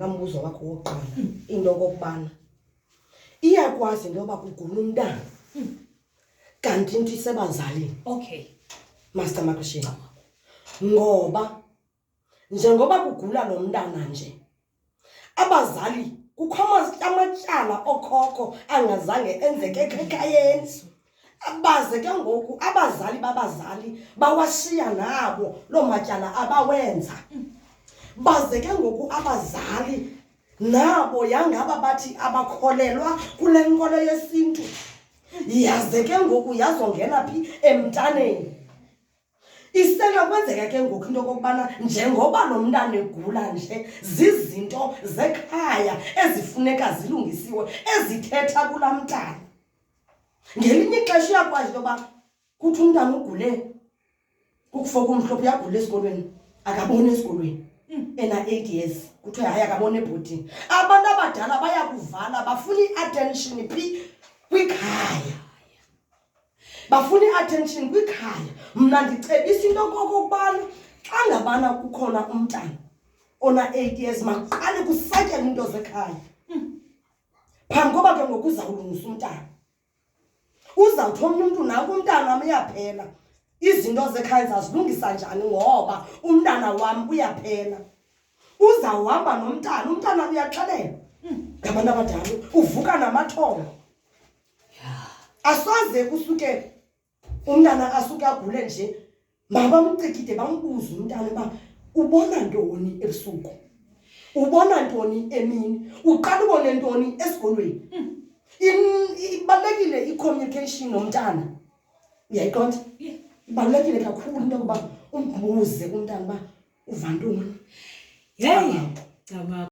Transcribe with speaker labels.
Speaker 1: Nambuzo wakho wokuqala into okubana iyakwazi into yoba kugula umntana kanti into isebazalini.
Speaker 2: Okay.
Speaker 1: Master Makushini. Ngoba njengoba kugula lo mntana nje abazali kukho amatyala okhokho angazange enzeke ekhayeni. Baze ke ngoku abazali babazali bawashiya nabo lo matyala abawenza. Baze ke ngoku abazali nabo yangaba bathi abakholelwa kule nkolo yesintu. Yaze ke ngoku yazongena phi emntaneni. Isenokwenzeka ke ngoku into okokubana njengoba lo mntana egula nje zizinto zekhaya ezifuneka zilungisiwe ezithetha kulaa mntana. Ngelinye ixesha uyakwazi into yoba kuthi umntana ugule kukufoka umhlophe uyagula esikolweni akaboni esikolweni ena-8 years kuthiwe hayi akabona ebhodini. Abantu abadala bayakuvala bafuna i-attention phi kwikhaya. Bafuna i-attention kwikhaya. Mna ndicebisa into okokubana xa ngabana kukhona umntana ona-8 years makuqale kusatyelwe into zekhaya phambi koba ke ngoku uzawulungisa umntana. Uzawuthi omnye umntu naku umntana wam uyaphela. Izinto zekhaya zazilungisa njani ngoba umntana wam uyaphela. Uzawuhamba nomntana, umntana uyaxelela ngabantu abadala uvuka namathongo. Asoze kusuke umntana asuke agule nje mabamcikide bambuze umntana uba ubona ntoni ebusuku, ubona ntoni emini, uqala ubone ntoni esikolweni. Ibalulekile i-communication nomntana. Uyayiqonda? Ibalulekile kakhulu into yokuba umbuze umntana uba uva ntoni.
Speaker 2: Hey,